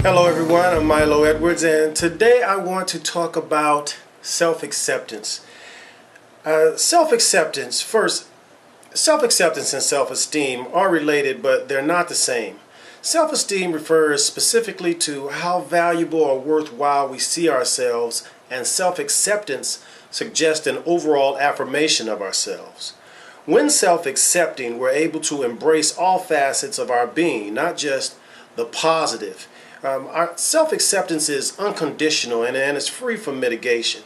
Hello everyone, I'm Milo Edwards, and today I want to talk about self-acceptance. Self-acceptance, first, self-acceptance and self-esteem are related, but they're not the same. Self-esteem refers specifically to how valuable or worthwhile we see ourselves, and self-acceptance suggests an overall affirmation of ourselves. When self-accepting, we're able to embrace all facets of our being, not just the positive. Our self-acceptance is unconditional and it's free from mitigation.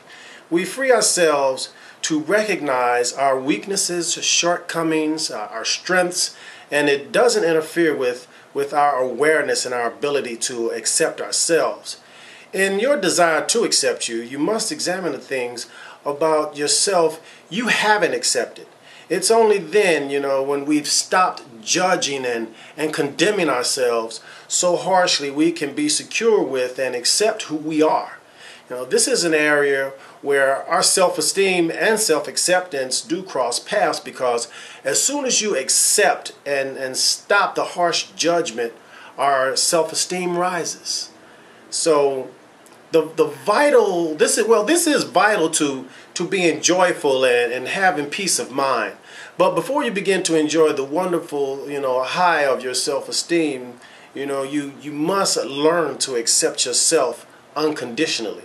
We free ourselves to recognize our weaknesses, shortcomings, our strengths, and it doesn't interfere with our awareness and our ability to accept ourselves. In your desire to accept you, you must examine the things about yourself you haven't accepted. It's only then, when we've stopped judging and condemning ourselves so harshly, we can be secure with and accept who we are. This is an area where our self-esteem and self-acceptance do cross paths, because as soon as you accept and stop the harsh judgment, our self-esteem rises. So this is vital to being joyful and having peace of mind. But before you begin to enjoy the wonderful, high of your self-esteem, you must learn to accept yourself unconditionally.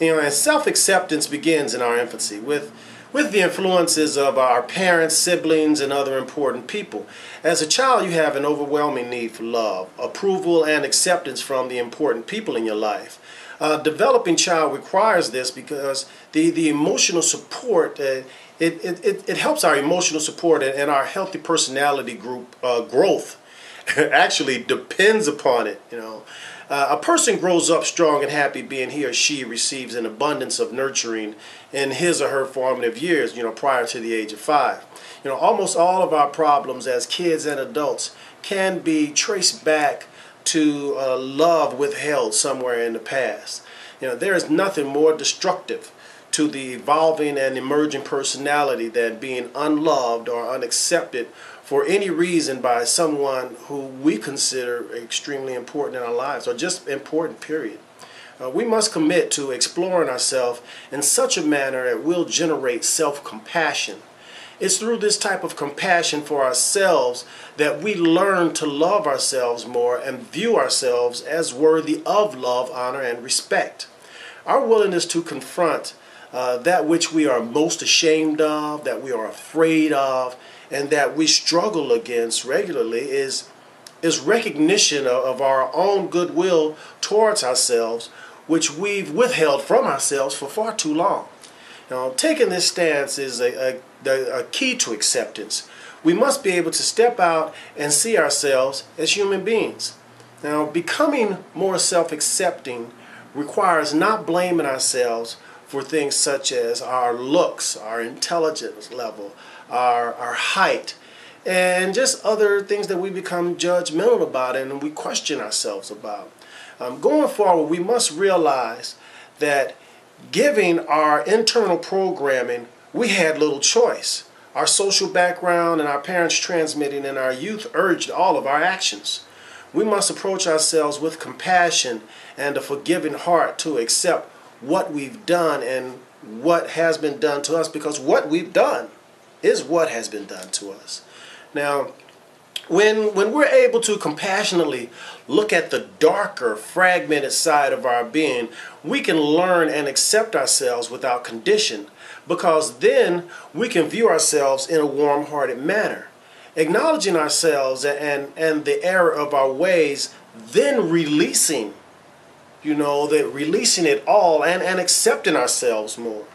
And self-acceptance begins in our infancy with the influences of our parents, siblings, and other important people. As a child, you have an overwhelming need for love, approval, and acceptance from the important people in your life. A developing child requires this because the emotional support, it helps our emotional support and our healthy personality group growth actually depends upon it. A person grows up strong and happy being he or she receives an abundance of nurturing in his or her formative years, prior to the age of 5. Almost all of our problems as kids and adults can be traced back to love withheld somewhere in the past. There is nothing more destructive to the evolving and emerging personality than being unloved or unaccepted for any reason by someone who we consider extremely important in our lives, or just important, period. We must commit to exploring ourselves in such a manner that will generate self-compassion. It's through this type of compassion for ourselves that we learn to love ourselves more and view ourselves as worthy of love, honor, and respect. Our willingness to confront that which we are most ashamed of, that we are afraid of, and that we struggle against regularly is recognition of our own goodwill towards ourselves, which we've withheld from ourselves for far too long. Taking this stance is a key to acceptance. We must be able to step out and see ourselves as human beings. Now, becoming more self-accepting requires not blaming ourselves for things such as our looks, our intelligence level, our height, and just other things that we become judgmental about and we question ourselves about. Going forward, we must realize that given our internal programming, we had little choice. Our social background and our parents transmitting in our youth urged all of our actions. We must approach ourselves with compassion and a forgiving heart to accept what we've done and what has been done to us, because what we've done is what has been done to us. Now, when we're able to compassionately look at the darker, fragmented side of our being, we can learn and accept ourselves without condition, because then we can view ourselves in a warm-hearted manner. Acknowledging ourselves and the error of our ways, then releasing it all and accepting ourselves more.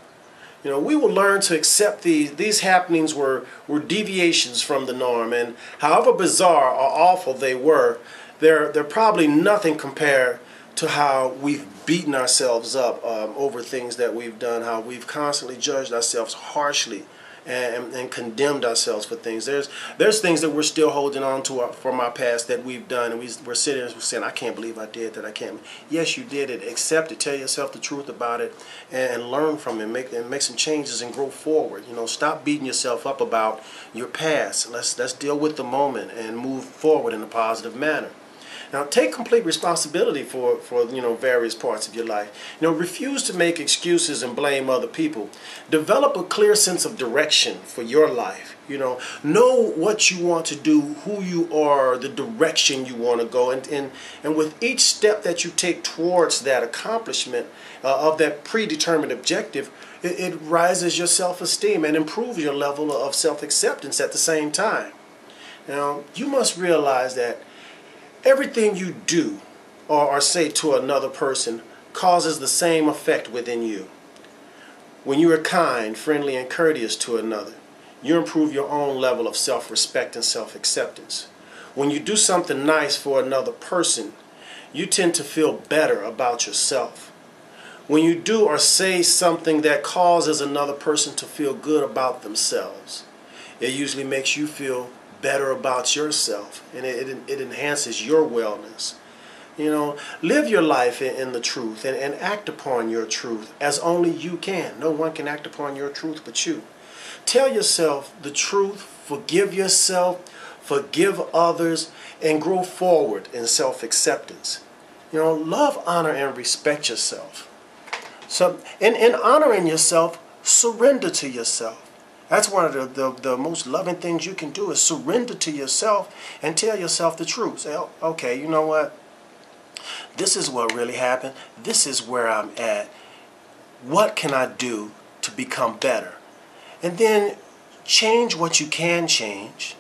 We will learn to accept these happenings were deviations from the norm, and however bizarre or awful they were, they're probably nothing compared to how we've beaten ourselves up over things that we've done, how we've constantly judged ourselves harshly and condemned ourselves for things. There's things that we're still holding on to from our past that we've done, and we're sitting there saying, I can't believe I did that. I can't. Yes, you did it. Accept it. Tell yourself the truth about it, and learn from it. Make some changes and grow forward. Stop beating yourself up about your past. Let's deal with the moment and move forward in a positive manner. Now, take complete responsibility for various parts of your life. Refuse to make excuses and blame other people. Develop a clear sense of direction for your life. Know what you want to do, who you are, the direction you want to go, and with each step that you take towards that accomplishment of that predetermined objective, it rises your self-esteem and improves your level of self-acceptance at the same time. Now, you must realize that everything you do or say to another person causes the same effect within you. When you are kind, friendly, and courteous to another, you improve your own level of self-respect and self-acceptance. When you do something nice for another person, you tend to feel better about yourself. When you do or say something that causes another person to feel good about themselves, it usually makes you feel better about yourself, and it enhances your wellness. Live your life in the truth and act upon your truth as only you can. No one can act upon your truth but you. Tell yourself the truth, forgive yourself, forgive others, and grow forward in self-acceptance. Love, honor, and respect yourself. So, in honoring yourself, surrender to yourself. That's one of the most loving things you can do, is surrender to yourself and tell yourself the truth. Say, oh, okay, you know what? This is what really happened. This is where I'm at. What can I do to become better? And then change what you can change,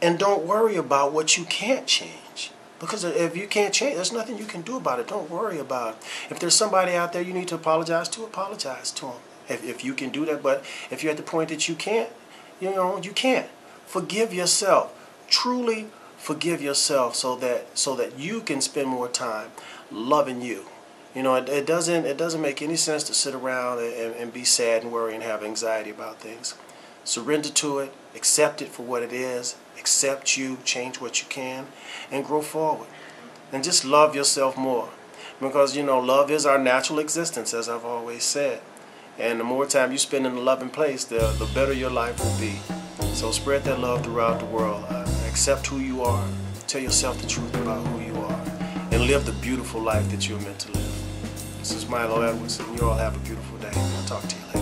and don't worry about what you can't change. Because if you can't change, there's nothing you can do about it. Don't worry about it. If there's somebody out there you need to apologize to them. If you can do that. But if you're at the point that you can't, you can't. Forgive yourself. Truly forgive yourself so that you can spend more time loving you. It doesn't make any sense to sit around and be sad and worry and have anxiety about things. Surrender to it, accept it for what it is, accept you, change what you can, and grow forward. And just love yourself more. Because, love is our natural existence, as I've always said. And the more time you spend in a loving place, the better your life will be. So spread that love throughout the world. Accept who you are. Tell yourself the truth about who you are. And live the beautiful life that you're meant to live. This is Milo Edwards, and you all have a beautiful day. I'll talk to you later.